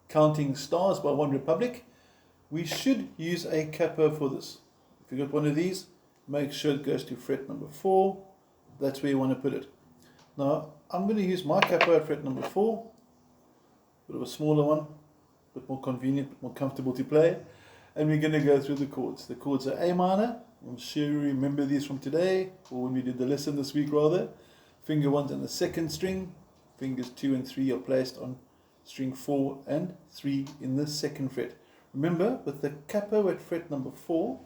Counting Stars by One Republic. We should use a capo for this. If you got one of these, make sure it goes to fret number 4. That's where you want to put it. Now, I'm going to use my capo at fret number 4. Bit of a smaller one, a bit more convenient, a bit more comfortable to play. And we're going to go through the chords. The chords are A minor. I'm sure you remember these from today, or when we did the lesson this week rather. Finger 1's on the second string. Fingers 2 and 3 are placed on string 4 and 3 in the second fret. Remember, with the capo at fret number 4,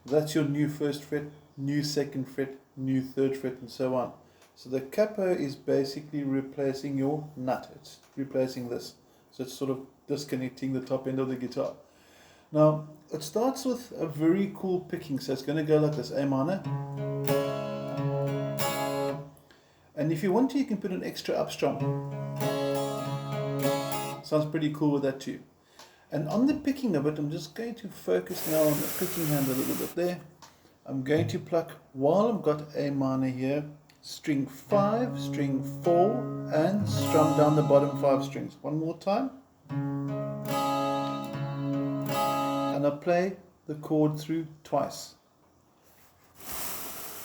that's your new first fret, new second fret, new third fret, and so on. So the capo is basically replacing your nut. It's replacing this. So it's sort of disconnecting the top end of the guitar. Now, it starts with a very cool picking. So it's going to go like this, A minor. And if you want to, you can put an extra up strum. Sounds pretty cool with that too. And on the picking of it, I'm just going to focus now on the picking hand a little bit there. I'm going to pluck, while I've got A minor here, string 5, string 4, and strum down the bottom 5 strings. One more time. And I play the chord through twice.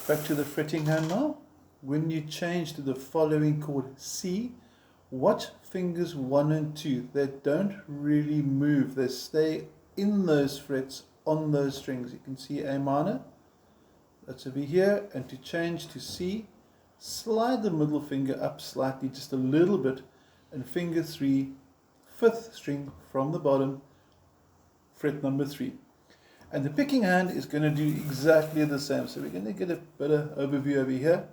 Back to the fretting hand now. When you change to the following chord C, watch fingers 1 and 2. They don't really move. They stay in those frets on those strings. You can see A minor. That's over here. And to change to C, slide the middle finger up slightly, just a little bit, and finger 3, 5th string from the bottom, fret number 3. And the picking hand is going to do exactly the same. So we're going to get a better overview over here.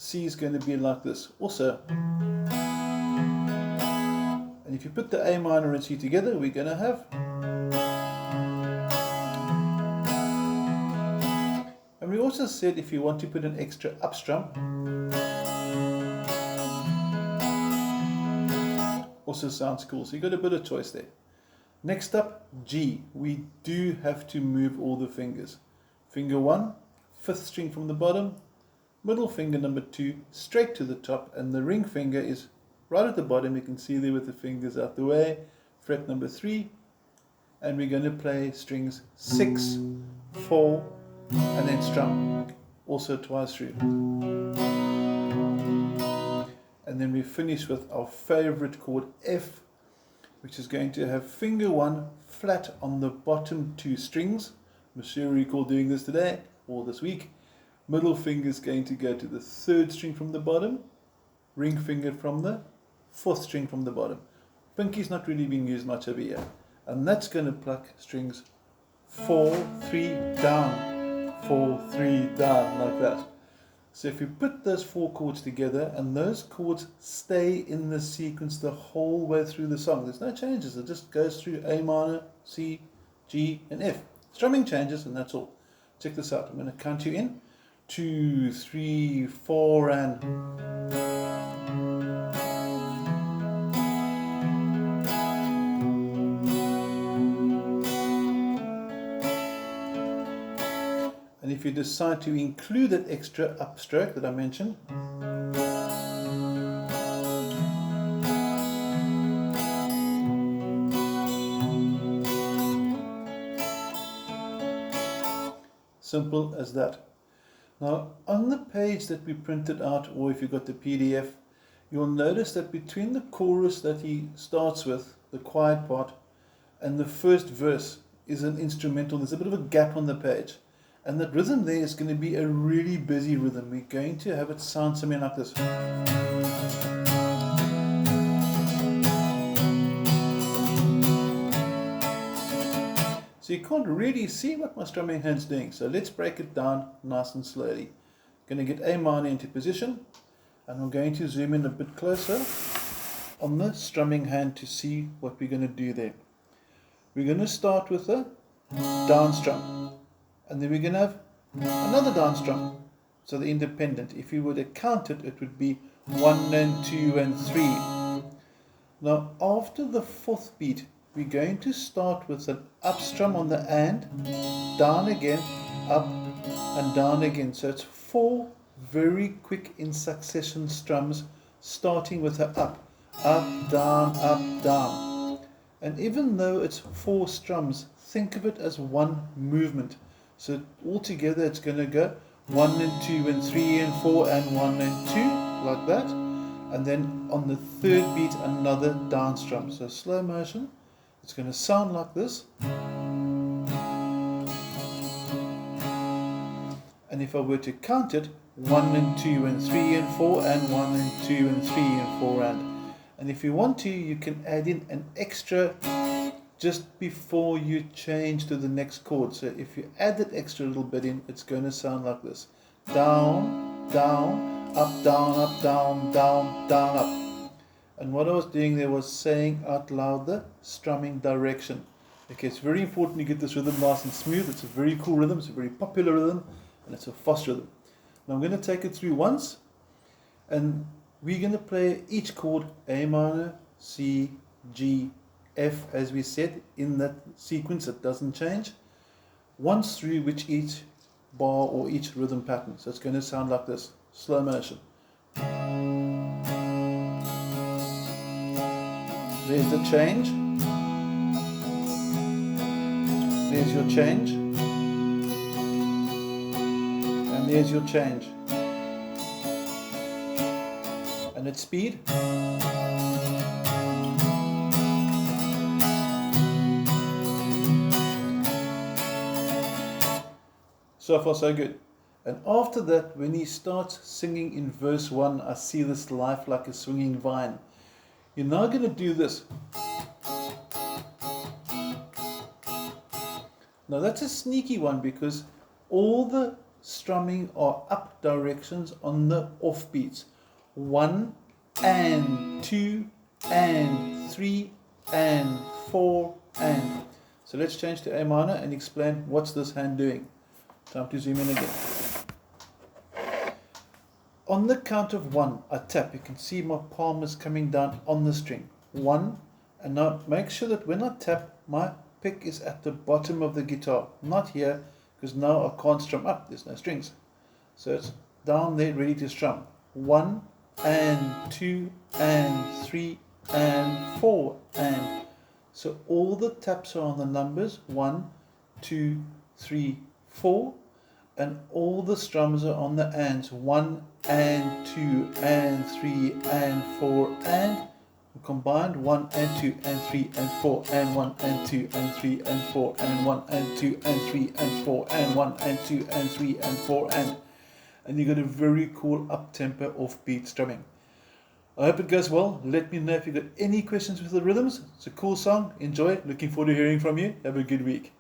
C is going to be like this. Also, and if you put the A minor and C together, we're going to have. And we also said if you want to put an extra up strum, also sounds cool. So you've got a bit of choice there. Next up, G. We do have to move all the fingers. Finger 1, 5th string from the bottom, middle finger number 2, straight to the top, and the ring finger is right at the bottom. You can see there with the fingers out the way, fret number 3, and we're going to play strings 6, 4, and then strum, also twice through. And then we finish with our favorite chord F, which is going to have finger 1 flat on the bottom 2 strings. I'm sure you recall doing this today or this week. Middle finger is going to go to the 3rd string from the bottom, ring finger from the 4th string from the bottom. Pinky's not really being used much over here. And that's going to pluck strings 4, 3, down, 4, 3, down, like that. So if you put those 4 chords together, and those chords stay in the sequence the whole way through the song, there's no changes. It just goes through A minor, C, G, and F. Strumming changes, and that's all. Check this out. I'm going to count you in. 2, 3, 4, and... And if you decide to include that extra upstroke that I mentioned, simple as that. Now, on the page that we printed out, or if you've got the PDF, you'll notice that between the chorus that he starts with, the quiet part, and the first verse is an instrumental. There's a bit of a gap on the page. And that rhythm there is going to be a really busy rhythm. We're going to have it sound something like this. So you can't really see what my strumming hand's doing. So let's break it down nice and slowly. Going to get A minor into position. And I'm going to zoom in a bit closer on the strumming hand to see what we're going to do there. We're going to start with a down strum. And then we're going to have another down strum. So the independent, if you were to count it, it would be 1 and 2 and 3. Now after the 4th beat, we're going to start with an up strum on the and, down again, up and down again. So it's 4 very quick in succession strums, starting with an up. up, down, up, down. And even though it's 4 strums, think of it as one movement. So altogether it's going to go 1 and 2 and 3 and 4 and 1 and 2, like that. And then on the third beat, another down strum. So slow motion, it's going to sound like this. And if I were to count it, 1 and 2 and 3 and 4 and 1 and 2 and 3 and 4 and if you want to, you can add in an extra just before you change to the next chord. So if you add that extra little bit in, it's going to sound like this. Down, down, up, down, up, down, down, down, up. And what I was doing there was saying out loud the strumming direction. Okay, it's very important to get this rhythm nice and smooth. It's a very cool rhythm, it's a very popular rhythm, and it's a fast rhythm. Now I'm going to take it through once, and we're going to play each chord A minor, C, G, F, as we said, in that sequence. It doesn't change. Once through which each bar or each rhythm pattern. So it's going to sound like this. Slow motion. There's the change. There's your change. And there's your change. And its speed. So far so good. And after that, when he starts singing in verse 1, I see this life like a swinging vine. You're now going to do this. Now that's a sneaky one because all the strumming are up directions on the off beats. 1 and 2 and 3 and 4 and. So let's change to A minor and explain what's this hand doing. Time to zoom in again. On the count of 1, I tap. You can see my palm is coming down on the string. 1, and now make sure that when I tap, my pick is at the bottom of the guitar. Not here, because now I can't strum up. There's no strings. So it's down there, ready to strum. 1 and 2 and 3 and 4 and. So all the taps are on the numbers 1, 2, 3, 4, and all the strums are on the ands 1 and 2 and 3 and 4 and combined 1 and 2 and 3 and 4 and 1 and 2 and 3 and 4 and 1 and 2 and 3 and 4 and 1 and 2 and 3 and 4 and you got a very cool up-tempo offbeat strumming. I hope it goes well. Let me know if you've got any questions with the rhythms. It's a cool song. Enjoy it. Looking forward to hearing from you. Have a good week.